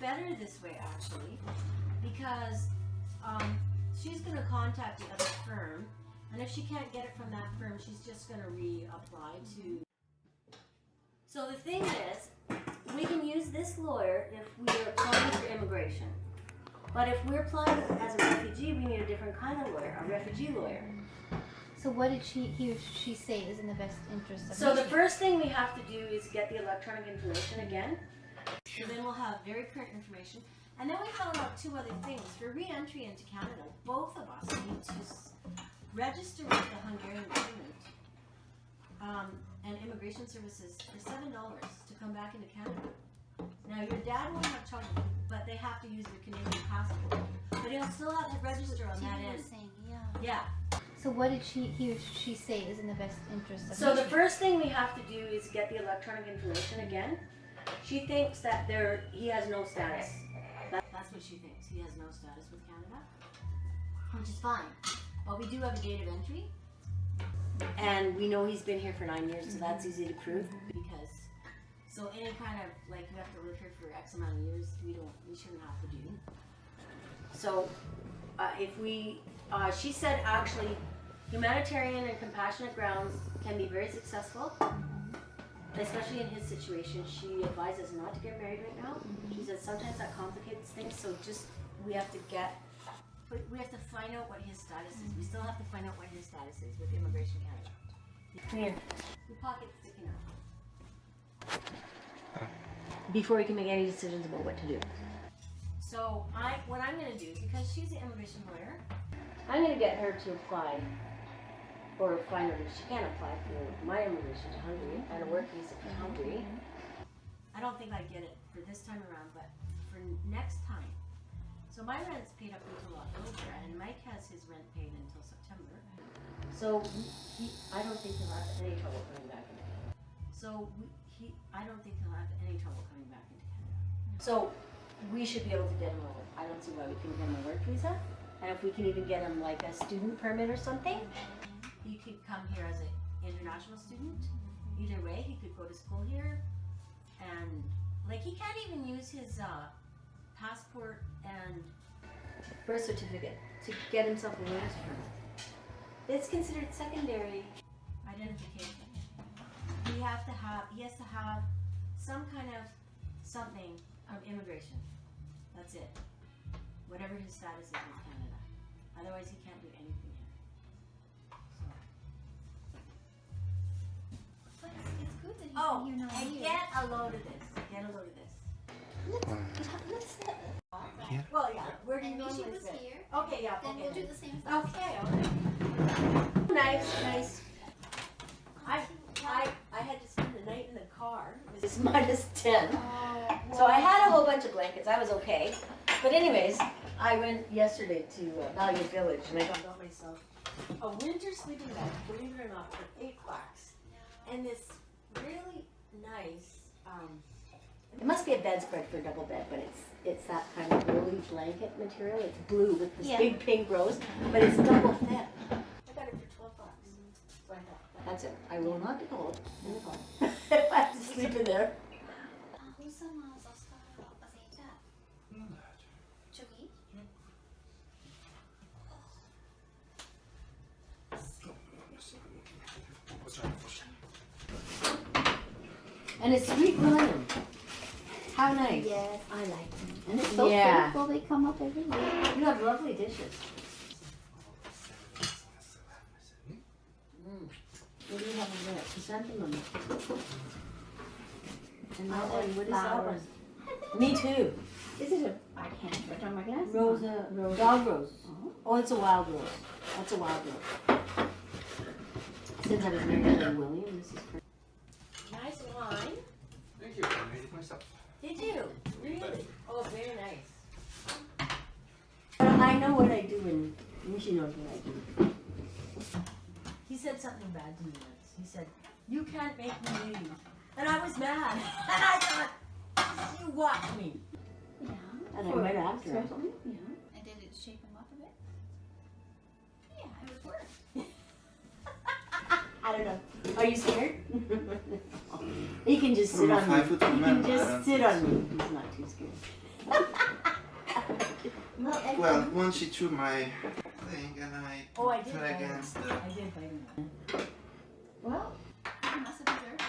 better this way actually, because she's going to contact the other firm, and if she can't get it from that firm, she's just going to reapply to. So the thing is, we can use this lawyer if we're applying for immigration. But if we're applying as a refugee, we need a different kind of lawyer, a refugee lawyer. So what did he or she say is in the best interest of So the Michigan? first thing we have to do is get the electronic information again. And then we'll have very current information. And then we found out two other things. For re-entry into Canada, both of us need to register with the Hungarian government and immigration services for $7 to come back into Canada. Now your dad won't have trouble, but they have to use their Canadian passport. But he'll still have to register on that end. Yeah. So what did he or she say is in the best interest of So the Michigan? first thing we have to do is get the electronic information again. She thinks that he has no status. That's what she thinks. He has no status with Canada, which is fine. But we do have a date of entry, and we know he's been here for 9 years, so that's easy to prove. Because so any kind of like you have to live here for X amount of years, we shouldn't have to do. So she said actually, humanitarian and compassionate grounds can be very successful. Especially in his situation, she advises not to get married right now. She says sometimes that complicates things, so just we have to find out what his status is. We still have to find out what his status is with Immigration Canada. Here, your pocket's sticking out. Before we can make any decisions about what to do. So what I'm going to do, because she's an immigration lawyer, I'm going to get her to apply. Or find out if she can apply for my immigration to Hungary and a work visa for Hungary. I don't think I get it for this time around, but for next time. So my rent's paid up until October, and Mike has his rent paid until September. So I don't think he'll have any trouble coming back into Canada. I don't think he'll have any trouble coming back into Canada. So we should be able to get him I don't see why we couldn't get him a work visa. And if we can even get him like a student permit or something, he could come here as an international student. Either way, he could go to school here, and like he can't even use his passport and birth certificate to get himself a learner's permit. It's considered secondary identification. He has to have some kind of something of immigration. That's it. Whatever his status is in Canada. Otherwise, he can't do anything here. It's good that he's Oh, here now. and get a load of this. Get a load of this. Let's Well, yeah. Where do you and normally Michi was sit? here. Okay, yeah. Then Okay. we'll do the same stuff. Okay. Nice. I had to spend the night in the car. It was -10. So I had a whole bunch of blankets. I was okay. But anyways, I went yesterday to Value Village, and I got myself a winter sleeping bag, believe it or not, for $8. And this really nice, it must be a bedspread for a double bed, but it's that kind of woolly blanket material. It's blue with this big pink rose, but it's double thick. I got it for $12. So I thought, that's it. I will not be cold in the car if I have to sleep in there. And it's sweet lime. How nice. Yes. I like them. And it's so faithful, they come up every week. You have lovely dishes. What do you have in there? Chrysanthemum. And that one, what is that one? Me too. Is it I can't put on my glasses. Dog rose. Oh, it's a wild rose. That's a wild rose. Since I was married to William, this is pretty. Nice wine. Thank you. I made it myself. Did you? Really? Oh, very nice. I know what I do, and Michi knows what I do. He said something bad to me once. He said, "You can't make me leave." And I was mad. And I thought, "You watch me." Yeah. And I went after him. Yeah. And did it shape him up a bit? Yeah, it would work. I don't know. Are you scared? He can just sit on me. He can just sit on me. He's not too scared. Well, once she threw my thing and I Oh, I put did her bite against the... I did bite him. Well, You must have deserved it.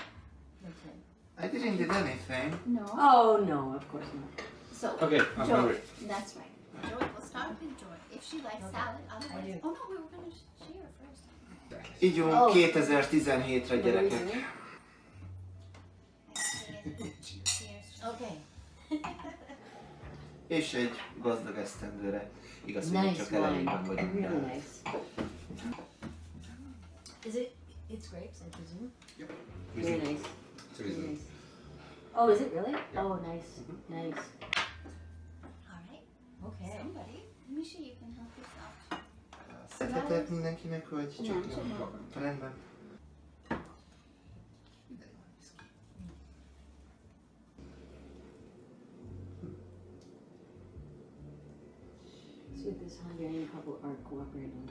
that's it. I didn't do anything. No. Oh, no, of course not. So, Okay, I'm Joy. hungry. That's right. Joy, we'll start with Joy. If she likes Okay. salad, I otherwise. do. Oh no, we were going to share first. Ígyunk Oh. 2017-re, gyerekek. Cheers. Okay. És egy gazdag esztendőre. Igaz, hogy Nice csak wine. elejében vagyunk. Really nice. Is it? It's grapes, I presume. Yep. Very nice. It's Very reason. nice. Oh, is it really? Yeah. Oh, nice. Nice. All right. Okay. Somebody. Misha, you can help yourself. Szeretett mindenkinek, hogy csak Nem, nem? csak magam. Rendben. See if this Hungarian couple are cooperating.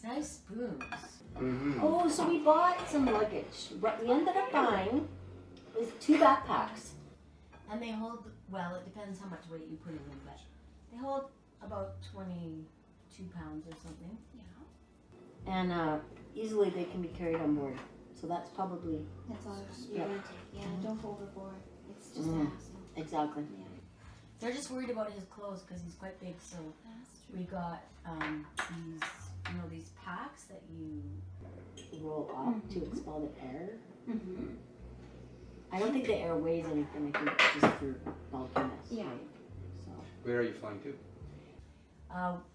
Nice spoons. Mm-hmm. Oh, so we bought some luggage. What we ended up buying was 2 backpacks. And they hold, well, it depends how much weight you put in them, but they hold about 22 pounds or something. Yeah. And easily they can be carried on board. So that's probably, That's all Yeah. you're going to take. Yeah, don't go overboard. It's just Mhm. a hassle. exactly. Yeah. They're just worried about his clothes because he's quite big, so That's true. we got these, these packs that you roll up to expel the air. Mm-hmm. I don't think the air weighs anything. I think it's just for bulkiness. Yeah. Right? So Where are you flying to?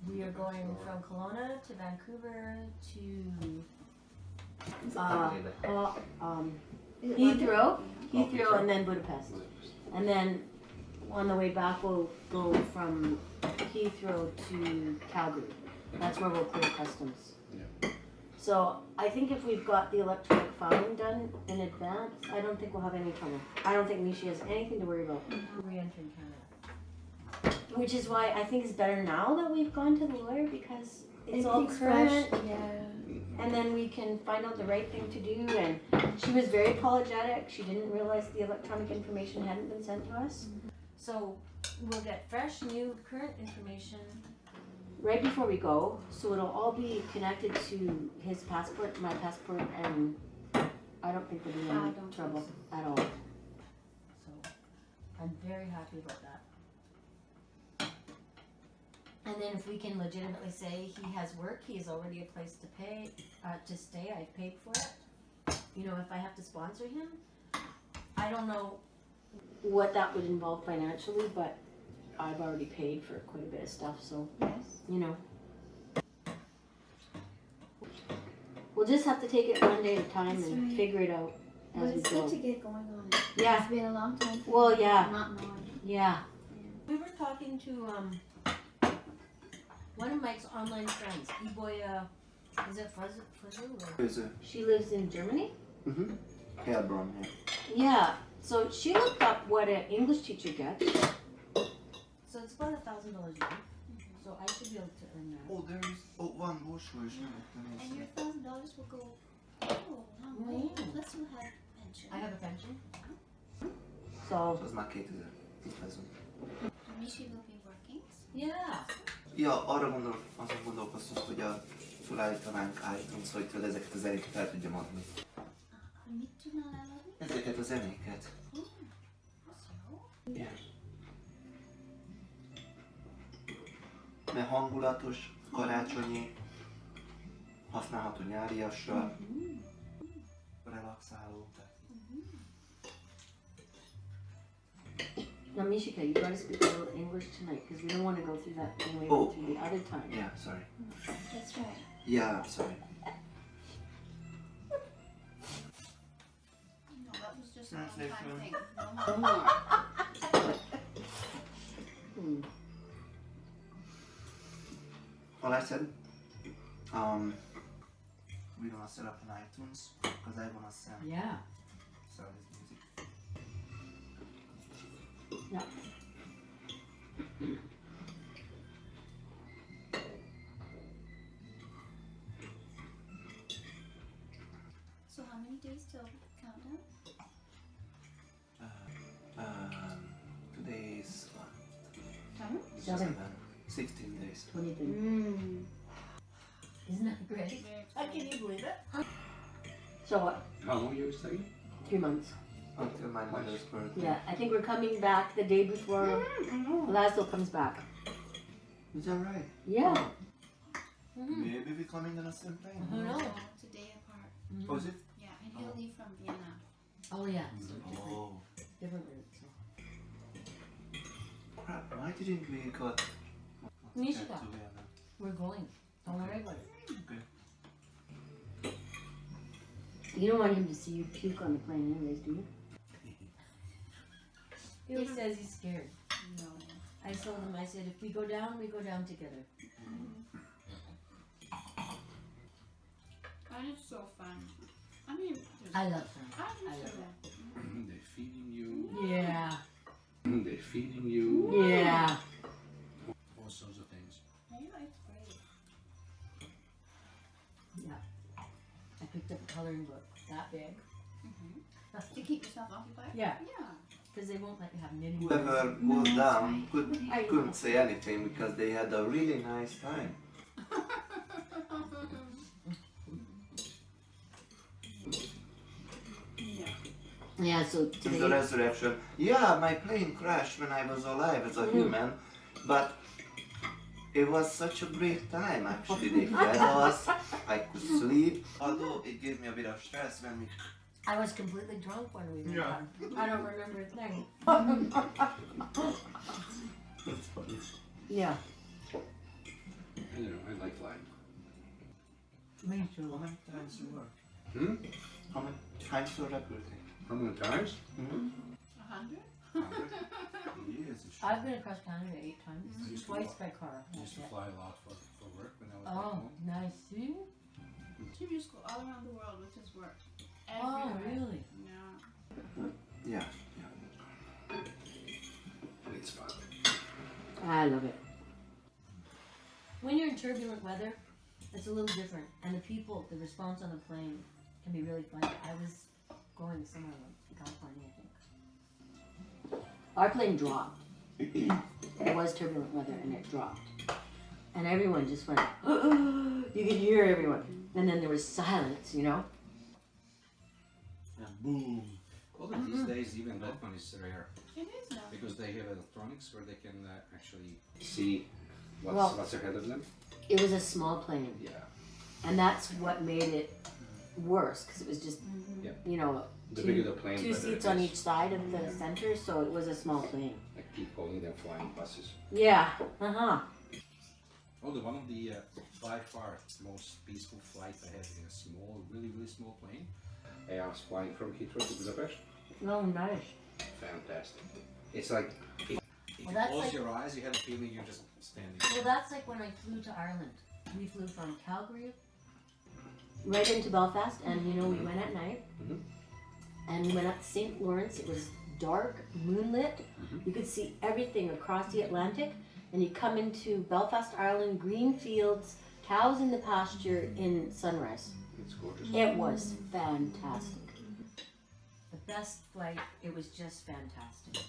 we are going from Kelowna to Vancouver to Kanada. Is it Heathrow, London? Heathrow, and then Budapest. And then on the way back, we'll go from Heathrow to Calgary. That's where we'll clear customs. Yeah. So I think if we've got the electronic filing done in advance, I don't think we'll have any trouble. I don't think Mishi has anything to worry about re-entering Canada. Which is why I think it's better now that we've gone to the lawyer because it's all Everything's current. fresh. Yeah. And then we can find out the right thing to do. And she was very apologetic. She didn't realize the electronic information hadn't been sent to us. So we'll get fresh, new, current information right before we go. So it'll all be connected to his passport, my passport, and I don't think there'll be I any don't trouble think at all. So I'm very happy about that. And then if we can legitimately say he has work, he has already a place to pay, to stay, I've paid for it. You know, if I have to sponsor him, I don't know what that would involve financially, but I've already paid for quite a bit of stuff, so, Yes. you know. We'll just have to take it one day at a time That's and right. figure it out But as we it's go. good to get going on it. Yeah, It's been a long time. For Well, me yeah. Not knowing. yeah. We were talking to one of Mike's online friends, Iboya, is it Fuzzu? Köző. She lives in Germany? Heilbronn. Yeah. So she looked up what an English teacher gets. So it's about $1,000 a year. So I should be able to earn that. Oh, there is... Oh, van borsó is nem vettem And your észre. $1,000 will go long way. Mm. Plus you have pension. I have a pension. So Az már 2000. Itt vezünk. Mishi will be working. yeah. Ja, azon gondolkoztunk, hogy felállítanánk iTunes, hogy tudod ezeket a zenéket el tudjam adni. Mit tudnál eladni? Ezeket a zenéket. Az jó. Yeah. Mert hangulatos, karácsonyi, használható nyáriasra, relaxáló. Now Mishika, you gotta speak a little English tonight because we don't want to go through that thing we Oh. went through the other time. Yeah, sorry. That's right. Yeah, sorry. No, that was just a long Translation. time thing. No more. Well, I said, we're gonna set up an iTunes because I wanna sell Yeah. his music. Yeah. So how many days till countdown? 7. 16 days. 23. Isn't that great? Can you believe it? So what? How long you staying? 3 months. Until my mother's birthday. Yeah, I think we're coming back the day before Laszlo comes back. Is that right? Yeah. Maybe we're coming on the same plane. Who knows? It's a day apart. Oh, is it? Yeah, and he'll leave from Vienna. Oh yeah, so different. Oh. Different route. So. Crap, why didn't we got Nishida. to Vienna? We're going. Don't worry about it. Okay. You don't want him to see you puke on the plane anyways, do you? He always says he's scared. No. I told him, I said, if we go down together. And it's so fun. I mean, I love him. I do I love too. They're feeding you. Yeah. They're feeding you. Yeah. All sorts of things. Yeah, it's great. Yeah. I picked up a coloring book that big. To keep yourself occupied? Yeah. Yeah. Because they won't let you have knitting. Whoever was down couldn't say anything because they had a really nice time. Yeah. Yeah, so In the today. resurrection, yeah, my plane crashed when I was alive as a human, but it was such a great time actually. They fed us, I could sleep. Although it gave me a bit of stress when we... I was completely drunk when we went Yeah. on. I don't remember a thing. That's funny. Yeah. I don't know, I like flying. Me How too. many times you work? How many times you recruiting? How many times? 100? Yes, it's I've been across Canada 8 times. I used to Twice walk. by car. I used to That's it. fly a lot for work when I was back Oh, home. nice. See? She used to go all around the world with his work. Oh, Everywhere. really? Yeah. yeah. It's fun. I love it. When you're in turbulent weather, it's a little different. And the people, the response on the plane can be really funny. I was going somewhere in California, I think. Our plane dropped. It was turbulent weather and it dropped. And everyone just went, you could hear everyone. And then there was silence, you know? And boom. Although these days even that one is rare It is now. because they have electronics where they can actually see Well- what's ahead of them. It was a small plane. Yeah. And that's what made it worse, because it was just, Yeah. you know, The bigger the plane, two better seats it on is. each side of the center, so it was a small plane. I keep calling them flying buses. Yeah, uh-huh. Although one of the by far most peaceful flight I had in a small, really small plane. I was flying from Heathrow to Budapest. Oh, nice. Fantastic. It's like if you Well, that's close like- your eyes, you have a feeling you're just standing. Well, that's like when I flew to Ireland. We flew from Calgary right into Belfast, and you know, we went at night. Mhm. And we went up St. Lawrence. It was dark, moonlit. You could see everything across the Atlantic. And you come into Belfast, Ireland, green fields, cows in the pasture in sunrise. It's gorgeous. It was fantastic. The best flight, it was just fantastic.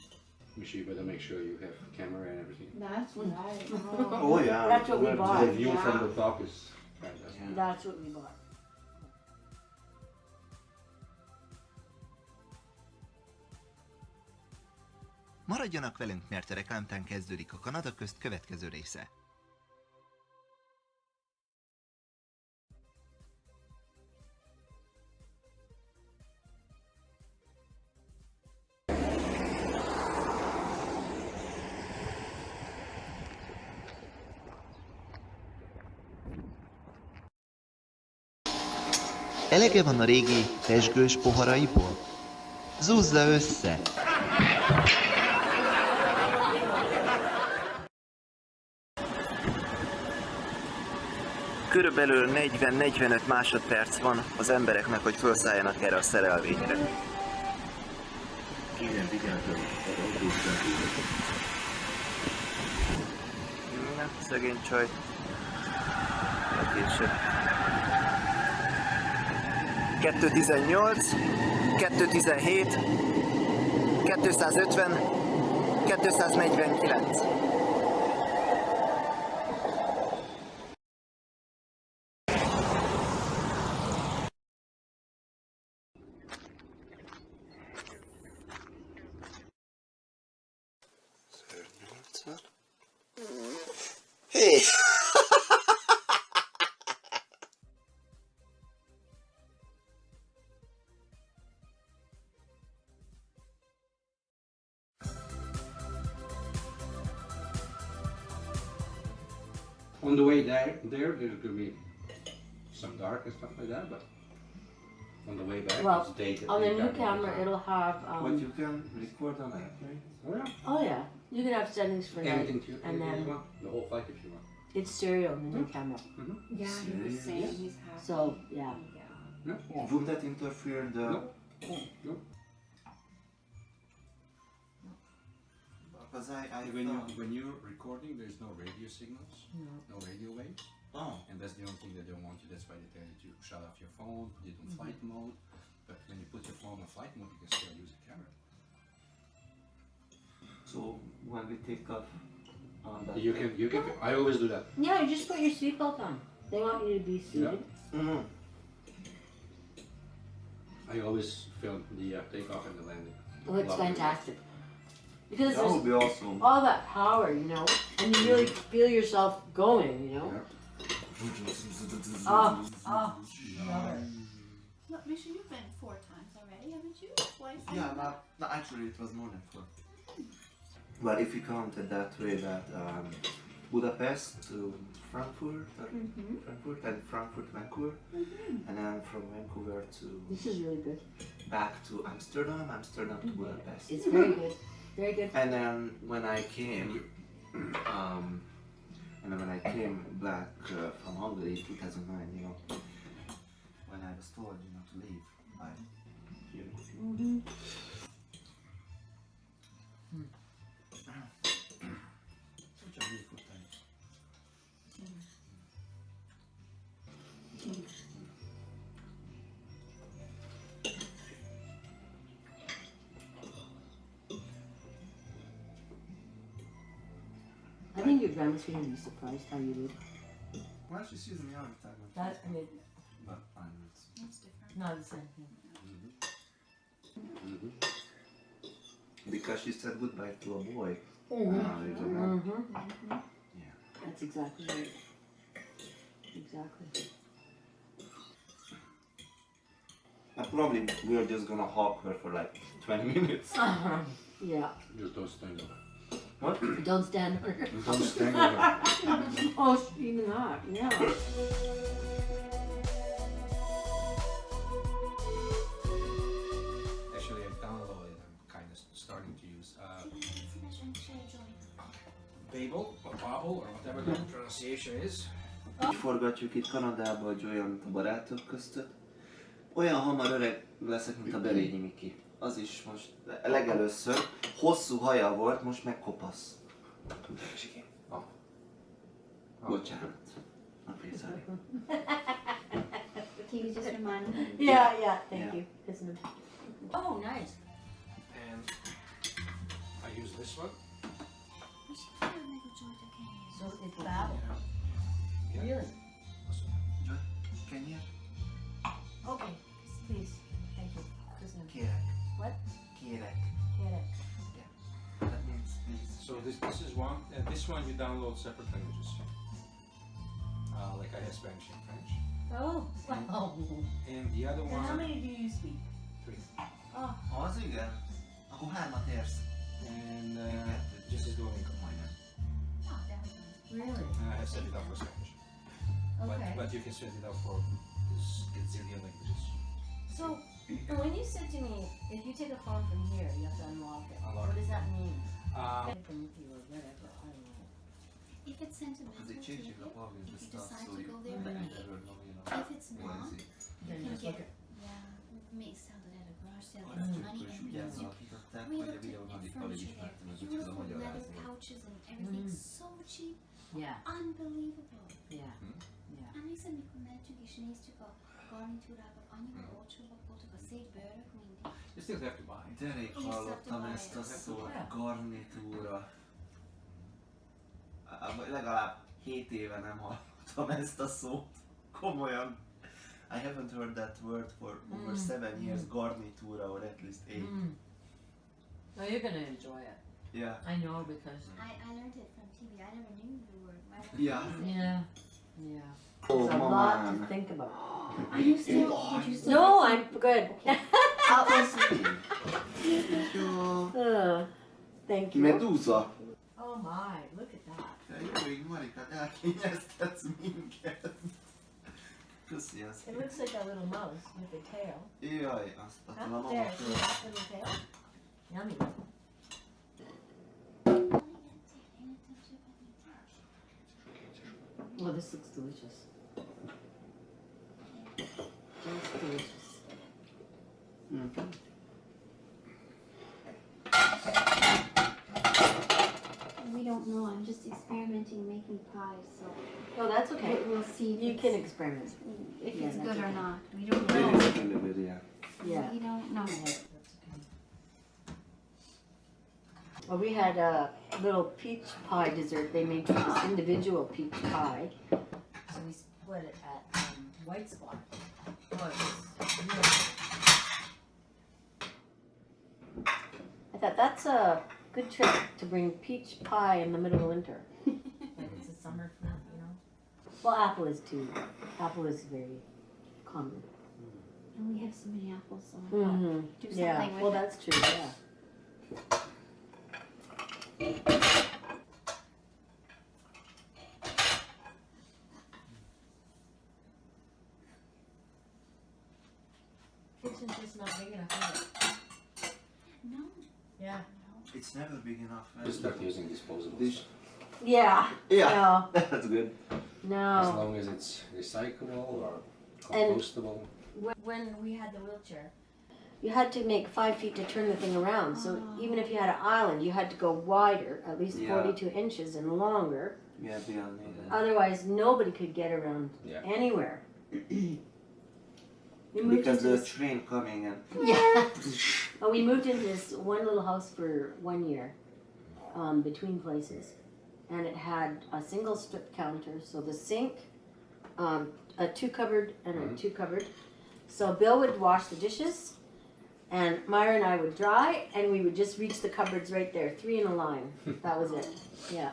Michelle, you better make sure you have camera and everything. That's right. Oh yeah. That's what we The bought. view Yeah. from the top is fantastic. That's what we bought. Maradjanak velünk, mert a reklám után kezdődik a Kanada közt következő része. Elege van a régi pezsgős poharaiból? Zúzza össze! Körülbelül 40-45 másodperc van az embereknek, hogy felszálljanak erre a szerelvényre. Igen, vigyázzon. Na, szegény csaj. Később. 218, 217, 250, 249. Hey! On the way there's gonna be some dark and stuff like that, but on the way back Well, it's day. On the new daytime all the camera, time. it'll have. But you can record on airplane. Oh yeah. Oh yeah, you can have settings for night, Anything to and anything then you want. The whole flight if you want. it's stereo in the new camera. Yeah, he was saying he's happy. So yeah. Yeah. Wouldn't that interfere the... No. No. Because I When you're recording, there's no radio signals, no radio waves, Oh. and that's the only thing that they want you. That's why they tell you to shut off your phone, put it on flight mode. But when you put your phone on flight mode, you can still use the camera. So when we take off on that... You can. I always do that. Yeah, you just put your seatbelt on. They want you to be seated. Mm. I always film the takeoff and the landing. Oh, it's Love it. fantastic. Because That would there's be awesome. all that power, you know, and you really feel yourself going, you know. Oh, love it. Look, Misha, you've been 4 times already, haven't you? Twice? Yeah, no, actually it was more than 4. But if you count it that way, that Budapest to Frankfurt, Frankfurt and Frankfurt, Vancouver, and then from Vancouver to This is really good. back to Amsterdam, Amsterdam to Budapest. It's very good. Very good. And then when I came, back from Hungary, 2009, you know, when I was told, you know, to leave, such a beautiful time. I think your grandma's going to be surprised how you did. Well, she sees me all the time. on That, I Facebook, mean, but I know it's... That's different. not the same thing. Because she said goodbye to a boy. Mm-hmm. Yeah. That's exactly right. Exactly. Probably we're just gonna hawk her for like 20 minutes. Yeah. Just don't stand up. What? Don't stand on her. Don't stand over. Oh, even that. Yeah. Actually, I downloaded. I'm kind of starting to use Finish and share join. Babel or Babel or whatever the pronunciation is. Forgatjuk itt Kanadába, hogy olyan, mint a barátok között. Olyan hamar öreg leszek, mint a Berényi Miki. Az is most legelőször hosszú haja volt, most meg kopasz. Bocsánat. Sorry. He was just reminding me. Yeah, thank Yeah. you. Isn't it? Oh, nice. And I use this one. We should have a little joint, okay? So it's Babel. Yeah. Really? Can you? Okay, please. Thank you. Isn't it? Kérek. What? Kérek. Kérek. That means please. So this is one, and this one you download separate languages. Like I have Spanish and French. Oh, wow. And the other And how one, many do you speak? 3. Oh, Az igen? Akkor 3-at érsz. And this is Duolingo. Majdnem. Oh, definitely. really? And I have set it up for Spanish. Okay. But you can set it up for this gazillion languages. So, when you said to me, if you take a phone from here, you have to unlock it. Unlock What does that mean? Um, From you or whatever. I don't know. If it's sentimental Because they to changing you, the plugins and if you stuff, decide so to you go there, never know, you know. if it's Where not, is it? Then you just can look get, at. yeah, may sell it at a garage sale, Azt it's csak money is and úgy music. elszalakították, We hogy a looked videón at alig alig furniture ismertem, ez úgy there. tudom Beautiful leather magyarázni. couches and everything, Mm. so cheap, Yeah, unbelievable. yeah, yeah. Emlékszem, mikor mentünk és néztük a garnitúrákat, annyira olcsóbbak voltak a szép bőrök, mindig. you still have to buy. De rég hallottam ezt a szót, garnitúra. Legalább 7 éve nem hallottam ezt a szót. Komolyan. I haven't heard that word for over 7 years, garnitúra, or at least 8. No, you're gonna enjoy it. Yeah. I know because. I learned it from TV. I never knew the word. Yeah. Yeah. Yeah. Oh, There's a mama. lot to think about. Are you still? Did you still? No, I'm good. Thank you. Thank you. Medusa. Oh my, look at that. Ja, jó, Marika, elkényeztetsz minket. Köszi ezt. It looks like a little mouse with a tail. Jaj, azt a Huh? mama There, see föl. that little tail? Yummy. Oh, this looks delicious. Just delicious. Mhm. We don't know. I'm just experimenting making pies, so Oh, that's okay. we'll see You if can it's, experiment. if Yeah, it's that's good or okay. not. We don't Very know. good delivery, yeah. Yeah. We don't know. That's okay. Well, we had a little peach pie dessert. They made for us individual peach pie. So we split it at White Spot. Oh, it's really I thought that's a good trick to bring peach pie in the middle of winter. like it's a summer fruit, you know? Well, apple is too. Apple is very common. And we have so many apples, so I thought Mm-hmm. do something Yeah. with Well, it. that's true. Yeah. Kitchen's just not big enough, is it? No. Yeah. It's never big enough. Just start using disposables. This, Yeah. yeah, No. that's good. As No. long as it's recyclable or And- compostable. When we had the wheelchair, You had to make 5 feet to turn the thing around. So even if you had an island, you had to go wider, at least Yeah. 42 inches and longer. Yeah, we all need it. Otherwise, nobody could get around Yeah. anywhere. We moved Because into the this, train coming and yeah. Oh, we moved into this one little house for 1 year, between places, and it had a single strip counter. So the sink, a 2 cupboard and a 2 cupboard. So Bill would wash the dishes, and Myra and I would dry, and we would just reach the cupboards right there, 3 in a line. That was it. Yeah.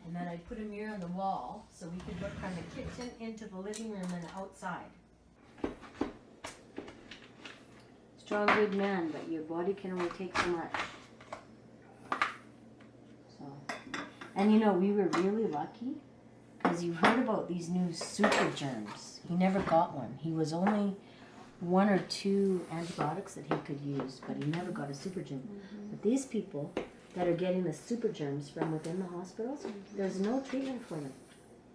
and then I put a mirror on the wall so we could look from the kitchen into the living room and outside. Strong, good man, but your body can only take so much. So, and you know, we were really lucky because you heard about these new super germs. He never got one. He was only 1 or 2 antibiotics that he could use, but he never got a super germ. But these people that are getting the super germs from within the hospitals, there's no treatment for them.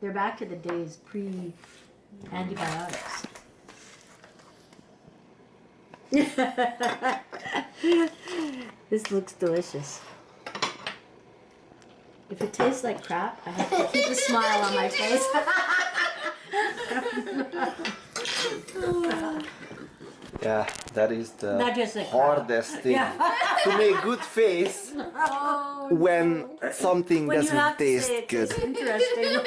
They're back to the days pre-antibiotics. This looks delicious. If it tastes like crap, I have to keep a smile on my face. yeah, that is the Not just like hardest thing. To make good face Oh, when something when you doesn't have to taste say it good. tastes interesting.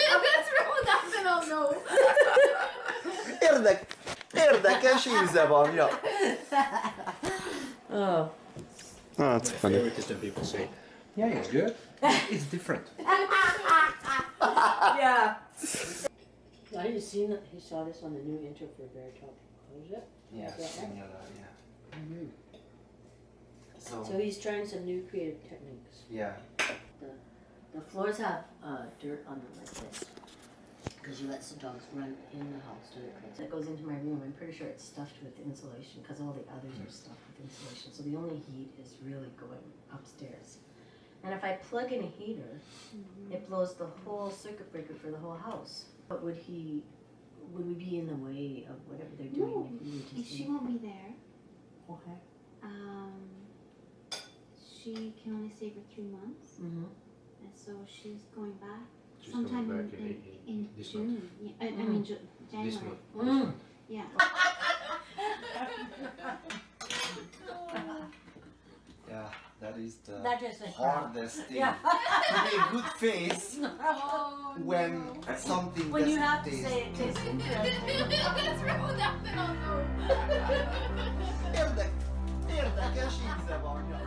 Érdekes íze van, ja. Oh. That's My favorite is when people say, yeah, it's good. It's different. Yeah. I just seen that he saw this on the new intro for Bear Top. What is it? Yeah, Yeah. similar, yeah. So So, he's trying some new creative techniques. yeah. The floors have dirt on them like this. Because you let the dogs run in the house to the crates. It goes into my room. I'm pretty sure it's stuffed with insulation because all the others are stuffed with insulation. So the only heat is really going upstairs. And if I plug in a heater, it blows the whole circuit breaker for the whole house. But would we be in the way of whatever they're doing No, if we were just she won't be there. Okay. She can only stay for 3 months, Mm-hmm. and so she's going back She's sometime coming back in this June. month. Yeah, I mean January. This month. Mm. Yeah. Yeah, that is the Not just like crap. hardest thing. Yeah. To make good face Oh, when something when you doesn't have to taste say it good. tastes interesting. Érdekes íze van, ja.